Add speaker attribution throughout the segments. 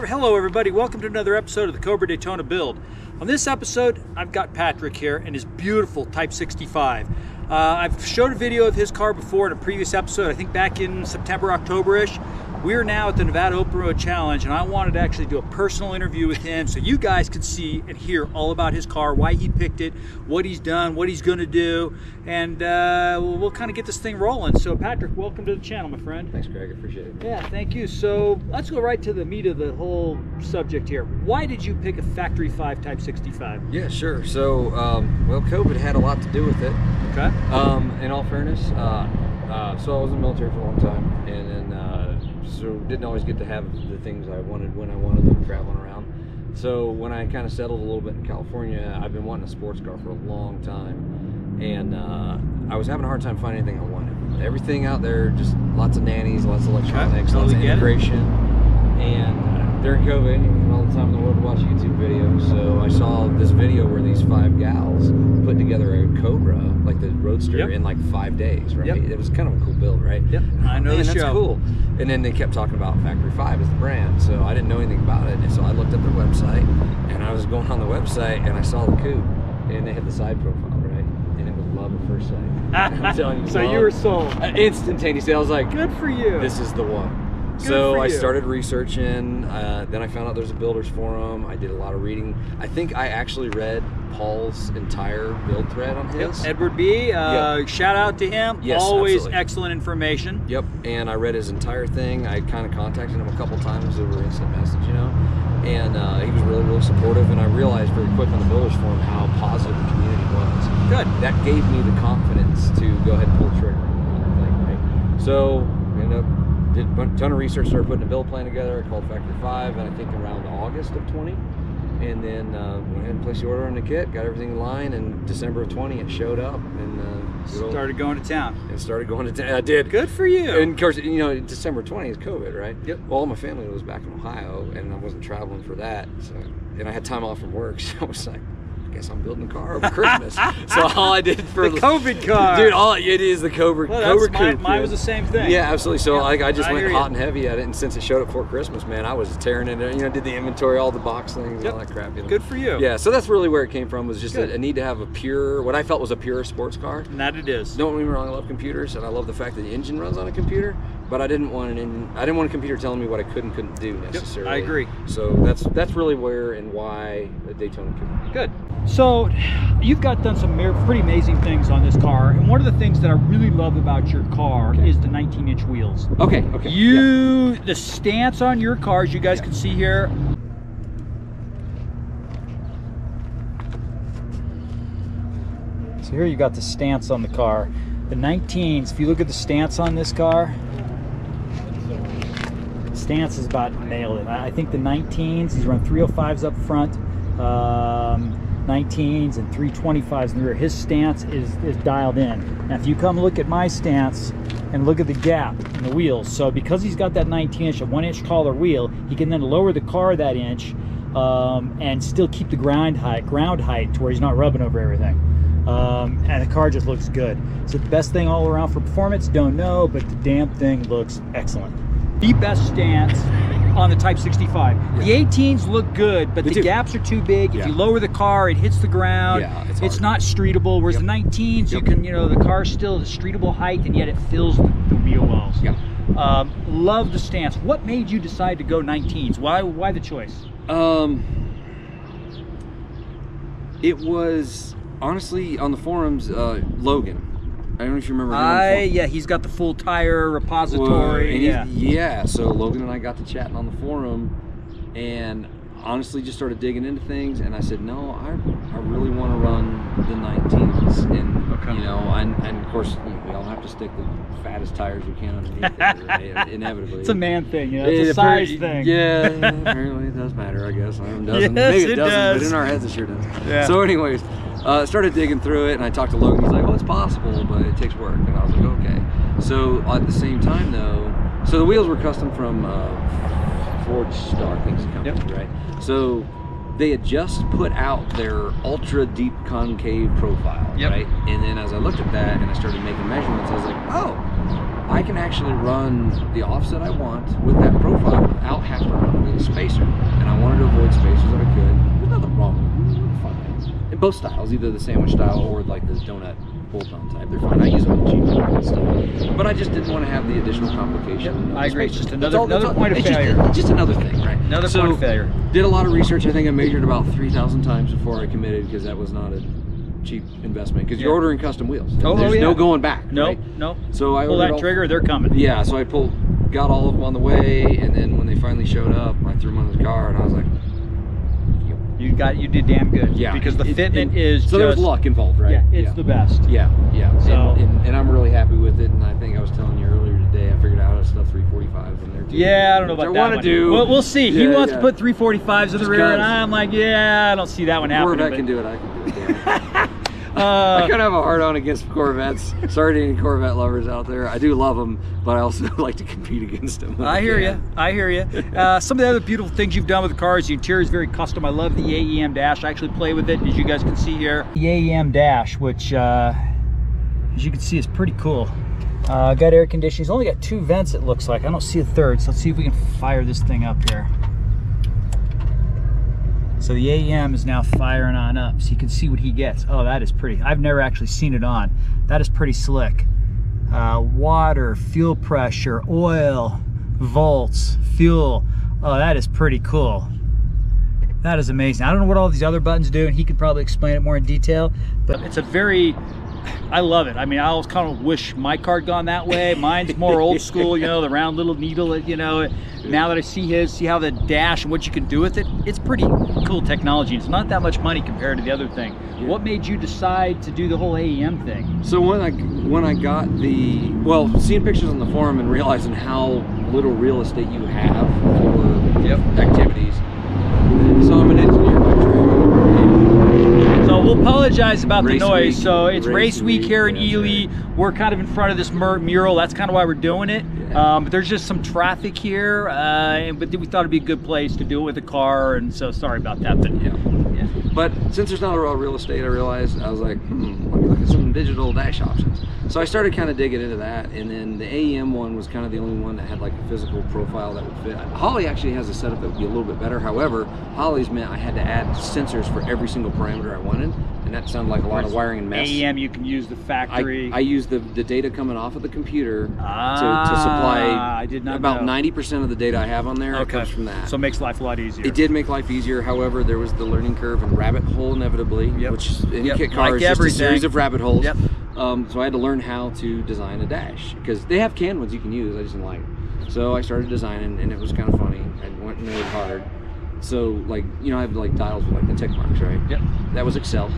Speaker 1: Hello everybody, welcome to another episode of the Cobra Daytona Build. On this episode, I've got Patrick here and his beautiful Type 65. I've showed a video of his car before in a previous episode, I think back in September, October-ish. We're now at the Nevada Open Road Challenge, and I wanted to actually do a personal interview with him so you guys could see and hear all about his car, why he picked it, what he's done, what he's going to do, and we'll kind of get this thing rolling. So Patrick, welcome to the channel, my friend.
Speaker 2: Thanks, Greg. I appreciate it.
Speaker 1: Yeah, thank you. So let's go right to the meat of the whole subject here. Why did you pick a Factory 5 Type 65?
Speaker 2: Yeah, sure. So, well, COVID had a lot to do with it.
Speaker 1: Okay.
Speaker 2: In all fairness, so I was in the military for a long time, and then so didn't always get to have the things I wanted when I wanted them, traveling around. So when I kind of settled a little bit in California, I've been wanting a sports car for a long time, and I was having a hard time finding anything I wanted. Everything out there, just lots of nannies, lots of electronics, lots of integration, and during COVID, you had all the time in the world to watch YouTube videos. So I saw this video where these 5 gals put together a Cobra, like the Roadster, in like 5 days, right? It was kind of a cool build, right?
Speaker 1: Yep, I know the show.
Speaker 2: That's cool. And then they kept talking about Factory 5 as the brand, so I didn't know anything about it. And so I looked up their website, and I was going on the website, and I saw the coupe, and they had the side profile, right? And it was love at first sight. I'm telling you,
Speaker 1: so you were sold
Speaker 2: instantaneously. I was like,
Speaker 1: good for you.
Speaker 2: This is the one. So I started researching, then I found out there's a builder's forum. I did a lot of reading. I think I actually read Paul's entire build thread on his.
Speaker 1: Edward B, shout out to him.
Speaker 2: Yes,
Speaker 1: always
Speaker 2: absolutely.
Speaker 1: Excellent information.
Speaker 2: Yep, and I read his entire thing. I kind of contacted him a couple times over instant message, you know, and he was really, really supportive, and I realized very quick on the builder's forum how positive the community was.
Speaker 1: Good.
Speaker 2: That gave me the confidence to go ahead and pull the trigger on the thing, right? So, you know, did a ton of research, started putting a build plan together. I called Factory 5, and I think around August of 20. And then went ahead and placed the order on the kit, got everything in line, and December of 20 it showed up. And
Speaker 1: started going to town.
Speaker 2: And started going to town. I did.
Speaker 1: Good for you.
Speaker 2: And of course, you know, December 20 is COVID, right?
Speaker 1: Yep.
Speaker 2: Well, all my family was back in Ohio, and I wasn't traveling for that. So, and I had time off from work, so I was like, I guess I'm building a car over Christmas. So all I did for
Speaker 1: the COVID car,
Speaker 2: dude, all it is the Cobra.
Speaker 1: Well,
Speaker 2: Cobra coupe.
Speaker 1: Mine was the same thing.
Speaker 2: Yeah, absolutely. So I just went hot
Speaker 1: you.
Speaker 2: and heavy at it, and since it showed up before Christmas, man, I was tearing it. You know, did the inventory, all the box things, and all that crap. You know?
Speaker 1: Good for you.
Speaker 2: Yeah, so that's really where it came from. Was just a need to have a pure, what I felt was a pure sports car.
Speaker 1: And that it is.
Speaker 2: Don't get me wrong, I love computers, and I love the fact that the engine runs on a computer. But I didn't want an engine. I didn't want a computer telling me what I could and couldn't do necessarily.
Speaker 1: I agree.
Speaker 2: So that's really where and why the Daytona coupe.
Speaker 1: Good. So you've done some pretty amazing things on this car, and one of the things that I really love about your car is the 19-inch wheels.
Speaker 2: Okay.
Speaker 1: The stance on your car, as you guys can see here. So here you got the stance on the car. The 19s, if you look at the stance on this car, the stance is about nailed it. I think the 19s, these run 305s up front, 19s and 325s in the rear. His stance is dialed in. Now if you come look at my stance and look at the gap in the wheels, so because he's got that 19-inch, a 1-inch taller wheel, he can then lower the car that inch and still keep the ground height to where he's not rubbing over everything. And the car just looks good. So the best thing all around for performance, don't know, but the damn thing looks excellent. The best stance on the Type 65. The 18s look good, but the gaps are too big. If you lower the car, it hits the ground. It's not streetable. Whereas the 19s, you can, you know, the car's still the streetable height, and yet it fills the wheel wells. Love the stance. What made you decide to go 19s? Why the choice?
Speaker 2: It was honestly on the forums, Logan. I don't know if you remember him.
Speaker 1: Yeah, he's got the full tire repository.
Speaker 2: So Logan and I got to chatting on the forum, and honestly just started digging into things, and I said, no, I really want to run the 19s, and you know, and of course we all have to stick the fattest tires we can underneath it, right? Inevitably.
Speaker 1: It's a man thing, you know, it's a size thing.
Speaker 2: Yeah, apparently it does matter, I guess. It doesn't. Maybe it doesn't, but in our heads it sure does.
Speaker 1: Yeah.
Speaker 2: So anyways, started digging through it, and I talked to Logan. He's like, oh, it's possible, but it takes work. And I was like, okay. So at the same time, though, so the wheels were custom from Ford Star, I think it's a company, right? So they had just put out their ultra deep concave profile, right? And then as I looked at that and I started making measurements, I was like, oh, I can actually run the offset I want with that profile without having to run with a spacer. And I wanted to avoid spacers that I could. There's nothing wrong with them. They're fine. In both styles, either the sandwich style or like the donut bolt-on type, they're fine. I use them in cheap and stuff. But I just didn't want to have the additional complication.
Speaker 1: Yep, I agree. It's just another point of failure.
Speaker 2: Just another thing, right?
Speaker 1: Another point of failure.
Speaker 2: Did a lot of research. I think I measured about 3,000 times before I committed, because that was not a cheap investment, because you're ordering custom wheels. There's no going back.
Speaker 1: No, no.
Speaker 2: So I
Speaker 1: pull that trigger, they're coming.
Speaker 2: Yeah, so I got all of them on the way, and then when they finally showed up, I threw them on the car, and I was like,
Speaker 1: you did damn good.
Speaker 2: Yeah,
Speaker 1: because the fitment is
Speaker 2: so there was luck involved, right?
Speaker 1: Yeah, it's the best.
Speaker 2: Yeah, yeah.
Speaker 1: So
Speaker 2: and I'm really happy with it, and I think I was telling you earlier today, I figured out how to stuff 345s in there too.
Speaker 1: Yeah, I don't know about that. I want to do. Well, we'll see. He wants to put 345s in the rear, and I'm like, yeah, I don't see that one happening.
Speaker 2: Corvette can do it. I can do it. Damn it. I kind of have a hard-on against Corvettes. Sorry to any Corvette lovers out there. I do love them, but I also like to compete against them.
Speaker 1: I hear you. I hear you. Some of the other beautiful things you've done with the cars, the interior is very custom. I love the AEM dash. I actually play with it, as you guys can see here. The AEM dash, which, as you can see, is pretty cool. Got air conditioning. It's only got 2 vents, it looks like. I don't see a third, so let's see if we can fire this thing up here. So the AEM is now firing on up, so you can see what he gets. Oh, that is pretty. I've never actually seen it on. That is pretty slick. Water, fuel pressure, oil, volts, fuel. Oh, that is pretty cool. That is amazing. I don't know what all these other buttons do, and he could probably explain it more in detail, but it's a very, I love it. I mean, I always kind of wish my car had gone that way. Mine's more old school, you know, the round little needle, you know. Now that I see his, see how the dash and what you can do with it, it's pretty cool technology. It's not that much money compared to the other thing. Yeah. What made you decide to do the whole AEM thing? So when I got seeing pictures on the forum and realizing how little real estate you have for activities. So I'm an engineer by trade. So we'll apologize about the noise. So it's race week here in Ely. We're kind of in front of this mural. That's kind of why we're doing it. Yeah. But there's just some traffic here, but we thought it'd be a good place to do it with a car, and so sorry about that. But
Speaker 2: yeah. But since there's not a lot of real estate, I realized, I was like, let me look at some digital dash options. So I started kind of digging into that, and then the AEM one was kind of the only one that had like a physical profile that would fit. Holly actually has a setup that would be a little bit better. However, Holly's meant I had to add sensors for every single parameter I wanted, and that sounded like a lot of wiring and mess.
Speaker 1: AEM, you can use the factory.
Speaker 2: I use the data coming off of the computer to supply.
Speaker 1: I did not
Speaker 2: about
Speaker 1: know.
Speaker 2: 90% of the data I have on there comes from that.
Speaker 1: So it makes life a lot easier.
Speaker 2: It did make life easier. However, there was the learning curve and rabbit hole inevitably, which any kit car is just a series of rabbit holes.
Speaker 1: Yep.
Speaker 2: So I had to learn how to design a dash, because they have canned ones you can use. I just didn't like it. So I started designing, and it was kind of funny. I went really hard. So like, you know, I have like dials with like the tick marks, right?
Speaker 1: Yep.
Speaker 2: That was Excel.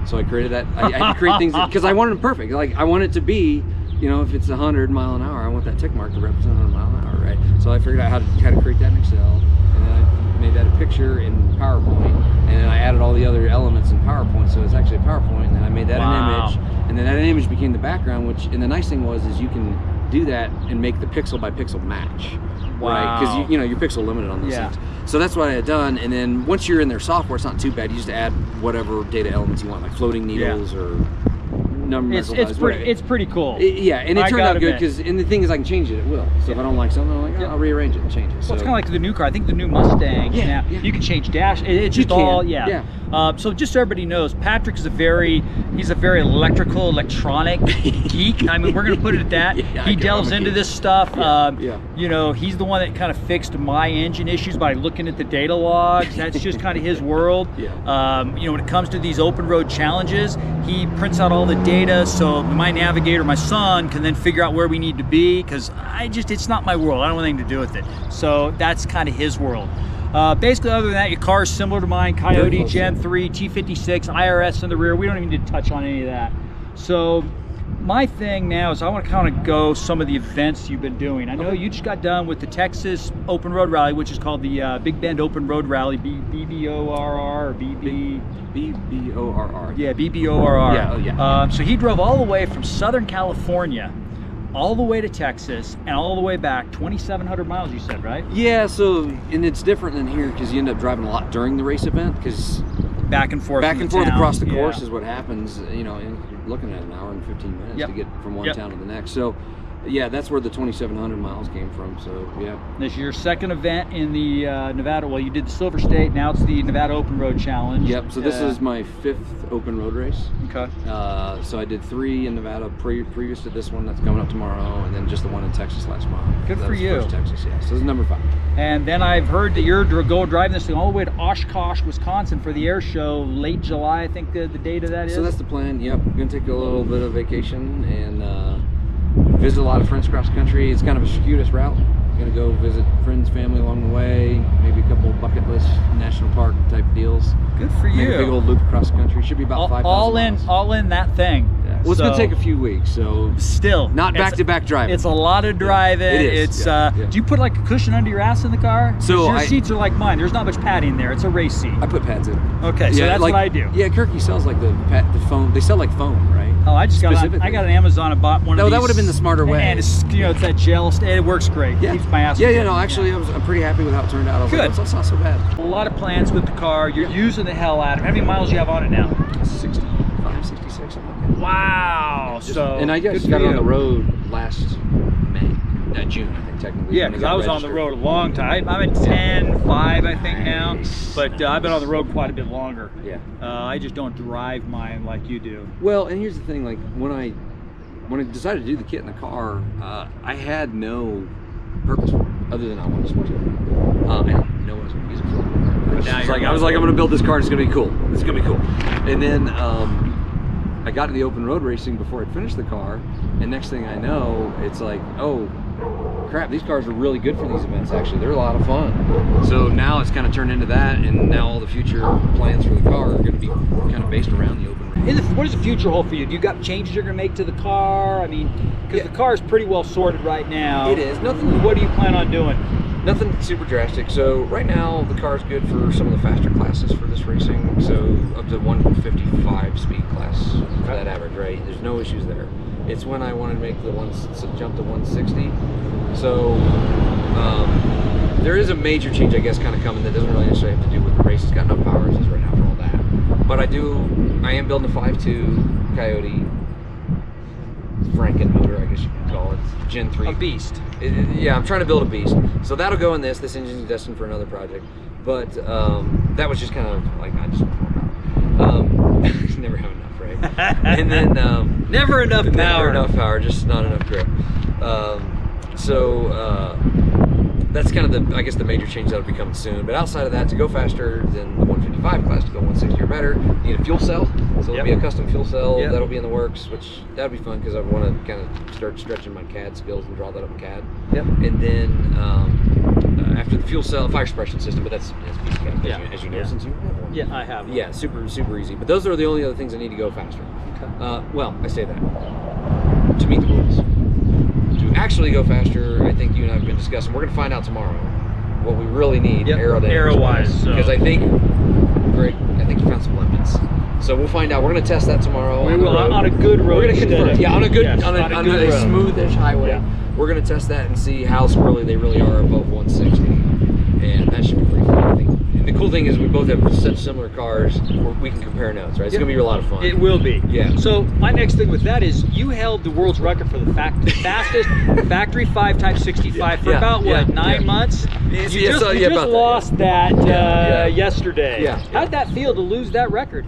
Speaker 2: So I created that. I had to create things because I wanted them perfect. Like I want it to be, you know, if it's 100 mile an hour, I want that tick mark to represent 100 mile an hour, right? So I figured out how to create that in Excel, and then I made that a picture in PowerPoint, and then I added all the other elements in PowerPoint. So it's actually a PowerPoint, and then I made that an image, and then that image became the background. And the nice thing was you can do that and make the pixel by pixel match. Right, because you know, you're pixel limited on those things. So that's what I had done, and then once you're in their software, it's not too bad. You just add whatever data elements you want, like floating needles or numbers.
Speaker 1: It's pretty cool.
Speaker 2: And it turned out good, because and the thing is, I can change it at will. So if I don't like something, I'm like, I'll rearrange it and change it. So
Speaker 1: it's kind of like the new car. I think the new Mustang. You can change dash. It's just all so just so everybody knows, Patrick is he's a very electronic geek. I mean, we're gonna put it at that. He delves into this stuff. You know, he's the one that kind of fixed my engine issues by looking at the data logs. That's just kind of his world. You know, when it comes to these open road challenges, he prints out all the data so my navigator, my son, can then figure out where we need to be, because it's not my world. I don't want anything to do with it. So that's kind of his world. Basically, other than that, your car is similar to mine. Coyote Gen 3, T56, IRS in the rear. We don't even need to touch on any of that. So my thing now is I want to kind of go some of the events you've been doing. I know you just got done with the Texas Open Road Rally, which is called the Big Bend Open Road Rally, BBORR or BBORR. Yeah, BBORR. So he drove all the way from Southern California all the way to Texas and all the way back, 2,700 miles, you said, right?
Speaker 2: Yeah, so, and it's different than here because you end up driving a lot during the race event, because
Speaker 1: back and forth
Speaker 2: across the course is what happens. You know, and you're looking at an hour and 15 minutes to get from one town to the next. So Yeah, that's where the 2,700 miles came from. So yeah.
Speaker 1: This is your second event in the Nevada. Well, you did the Silver State. Now it's the Nevada Open Road Challenge.
Speaker 2: Yep. So this is my 5th open road race.
Speaker 1: Okay.
Speaker 2: So I did 3 in Nevada previous to this one that's coming up tomorrow, and then just the one in Texas last month.
Speaker 1: Good for you.
Speaker 2: First Texas, yeah. So this is number 5.
Speaker 1: And then I've heard that you're driving this thing all the way to Oshkosh, Wisconsin for the air show late July. I think the date of that is.
Speaker 2: So that's the plan. Yep. I'm gonna take a little bit of vacation and visit a lot of friends across the country. It's kind of a circuitous route. I'm gonna go visit friends, family along the way, maybe a couple bucket list national park type deals.
Speaker 1: Good for you.
Speaker 2: Maybe a big old loop across the country. Should be about 5,000 miles.
Speaker 1: All in that thing.
Speaker 2: Yeah. Well, it's gonna take a few weeks, so
Speaker 1: still
Speaker 2: not back-to-back driving.
Speaker 1: It's a lot of driving.
Speaker 2: Yeah, it is.
Speaker 1: Do you put like a cushion under your ass in the car?
Speaker 2: So
Speaker 1: your seats are like mine. There's not much padding there. It's a race seat.
Speaker 2: I put pads in.
Speaker 1: Okay, so that's
Speaker 2: like,
Speaker 1: what I do.
Speaker 2: Yeah, Kirky sells like the foam. They sell like foam, right?
Speaker 1: Oh, I got an Amazon and bought one of these.
Speaker 2: No, that would have been the smarter way.
Speaker 1: And it's, it's that gel. It works great.
Speaker 2: Yeah.
Speaker 1: Keeps my ass.
Speaker 2: Yeah, no, actually, I'm pretty happy with how it turned out. I was
Speaker 1: Good.
Speaker 2: like, that's not so bad.
Speaker 1: A lot of plans with the car. You're using the hell out of it. How many miles do you have on it now?
Speaker 2: 65, 66, something like that.
Speaker 1: Wow.
Speaker 2: And I just got it on the road last June, I think, technically.
Speaker 1: Yeah, because I was on the road a long time. I'm at 10.5, I think, now. But I've been on the road quite a bit longer.
Speaker 2: Yeah.
Speaker 1: I just don't drive mine like you do.
Speaker 2: Well, and here's the thing, like, when I decided to do the kit in the car, I had no purpose for it, other than I wanted to sport it. I didn't know what I was going to use it for. I was like, I'm going to build this car, and it's going to be cool. It's going to be cool. And then I got to the open road racing before I'd finished the car, and next thing I know, it's like, oh, crap, these cars are really good for these events, actually. They're a lot of fun. So now it's kind of turned into that, and now all the future plans for the car are going to be kind of based around the open race.
Speaker 1: What does the future hold for you? Do you got changes you're going to make to the car? I mean, because the car is pretty well sorted right now.
Speaker 2: It is. Nothing.
Speaker 1: What do you plan on doing?
Speaker 2: Nothing super drastic. So right now the car is good for some of the faster classes for this racing. So up to 155 speed class for that average, right? There's no issues there. It's when I wanted to make the jump to 160. So there is a major change, I guess, kind of coming that doesn't really necessarily have to do with the race. It's got enough power as is right now for all that. But I am building a 5.2 Coyote Franken motor, I guess you could call it. Gen 3.
Speaker 1: A beast.
Speaker 2: Yeah, I'm trying to build a beast. So that'll go in this. This engine's destined for another project. But that was just kind of like, I just want more power. Never have enough, right? And then
Speaker 1: never enough power.
Speaker 2: Never enough power, just not enough grip. That's kind of I guess the major change that'll be coming soon. But outside of that, to go faster than the 155 class, to go 160 or better, you need a fuel cell. So it'll be a custom fuel cell that'll be in the works, which that'll be fun because I want to kind of start stretching my CAD skills and draw that up in CAD. Yep. And then after the fuel cell, fire suppression system, but that's piece of CAD, as you know, since you have one.
Speaker 1: Yeah, I have one.
Speaker 2: Yeah, super easy. But those are the only other things I need to go faster. Okay. Well, I say that to meet the rules. To actually go faster, I think you and I have been discussing. We're going to find out tomorrow what we really need aero-wise. Because I think, Greg, you found some lemons. So we'll find out. We're going to test that tomorrow.
Speaker 1: We will on a good road.
Speaker 2: We're going to confirm. Yeah, on a good, on a
Speaker 1: road.
Speaker 2: smooth-ish highway. Yeah. We're going to test that and see how squirrely they really are above 160, and that should be pretty fun, I think. And the cool thing is we both have such similar cars where we can compare notes, right? It's going to be a lot of fun.
Speaker 1: It will be.
Speaker 2: Yeah.
Speaker 1: So my next thing with that is you held the world's record for the fastest factory 5 times 65 for about what 9 months. You just lost that yesterday.
Speaker 2: Yeah.
Speaker 1: How did that feel to lose that record?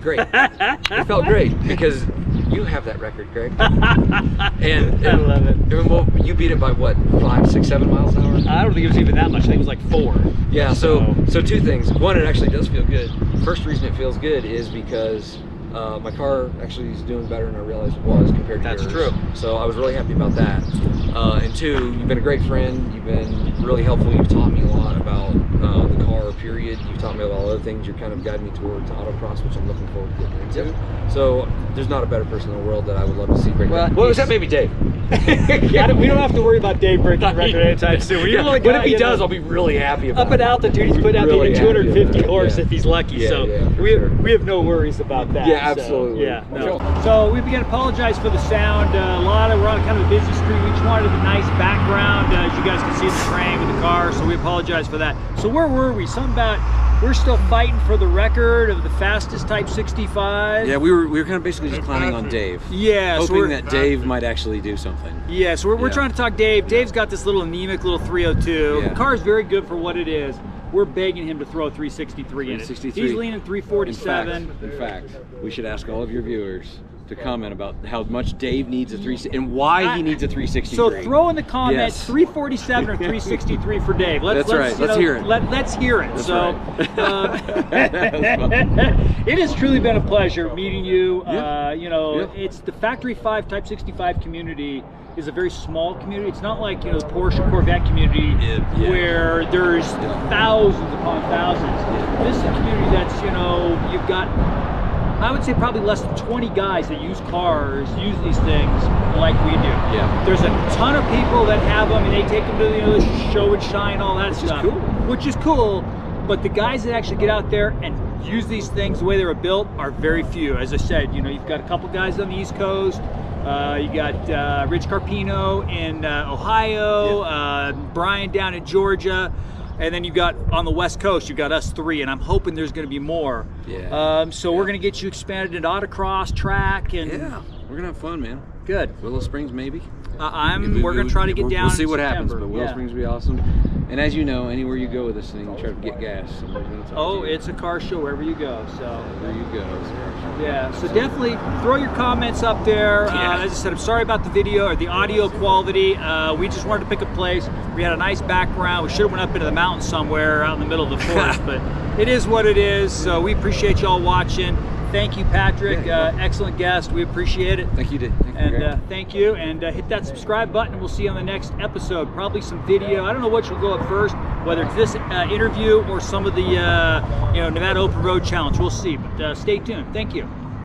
Speaker 2: Great. It felt great because you have that record, Greg. And
Speaker 1: I love it.
Speaker 2: Well, you beat it by what, 5, 6, 7 miles an hour?
Speaker 1: I don't think it was even that much. I think it was like 4.
Speaker 2: Yeah. So 2 things. One, it actually does feel good. First reason it feels good is because my car actually is doing better than I realized it was compared to yours.
Speaker 1: That's true.
Speaker 2: So I was really happy about that. And 2, you've been a great friend. You've been really helpful. You've taught me a lot about the car, period. You've taught me about all other things. You're kind of guiding me towards autocross, which I'm looking forward to getting into. Yep. So there's not a better person in the world that I would love to see break that. Well, except maybe Dave.
Speaker 1: We don't have to worry about Dave breaking the record anytime soon.
Speaker 2: But if he does, I'll be really happy about it.
Speaker 1: Up at altitude, he's put out maybe 250 horse if he's lucky.
Speaker 2: Yeah,
Speaker 1: so we have no worries about that.
Speaker 2: Yeah, absolutely.
Speaker 1: Yeah. No. So we began to apologize for the sound. We're on kind of a busy street. We just wanted a nice background, as you guys can see in the frame of the car. So we apologize for that. So where were we? Something about we're still fighting for the record of the fastest Type 65.
Speaker 2: Yeah, we were kind of basically just clowning on Dave.
Speaker 1: Yeah,
Speaker 2: hoping that Dave might actually do something.
Speaker 1: Yeah, so we're trying to talk Dave. Dave's got this little anemic little 302.
Speaker 2: Yeah.
Speaker 1: The car is very good for what it is. We're begging him to throw a 363 in it. He's leaning 347.
Speaker 2: In fact, we should ask all of your viewers to comment about how much Dave needs a 360 and why he needs a 363.
Speaker 1: So throw in the comments 347 or 363 for Dave. Let's hear it. Let's hear it. It has truly been a pleasure meeting you. It's the Factory 5 Type 65 community is a very small community. It's not like, the Porsche Corvette community where there's thousands upon thousands. This is a community that's, you've got, I would say probably less than 20 guys that use these things like we do. Yeah. There's a ton of people that have them and they take them to the show and shine, all that stuff. Which is cool. But the guys that actually get out there and use these things the way they were built are very few. As I said, you've got a couple guys on the East Coast. You got Rich Carpino in Ohio, Brian down in Georgia, and then you've got on the West Coast, you've got us three, and I'm hoping there's going to be more. So we're going to get you expanded into autocross, track, and
Speaker 2: we're going to have fun, man.
Speaker 1: Good.
Speaker 2: Willow Springs, maybe.
Speaker 1: We're going to try to get down.
Speaker 2: We'll see what happens, but Willow Springs will be awesome. And as you know, anywhere you go with this thing, you try to get gas.
Speaker 1: It's a car show wherever you go. So
Speaker 2: wherever you go, it's a car show.
Speaker 1: Yeah. So definitely throw your comments up there. As I said, I'm sorry about the video or the audio quality. We just wanted to pick a place. We had a nice background. We should have went up into the mountains somewhere out in the middle of the forest, but it is what it is. So we appreciate y'all watching. Thank you, Patrick. Excellent guest. We appreciate it.
Speaker 2: Thank you, Dave.
Speaker 1: Thank you. And hit that subscribe button. We'll see you on the next episode. Probably some video. I don't know which will go up first, whether it's this interview or some of the Nevada Open Road Challenge. We'll see. But stay tuned. Thank you.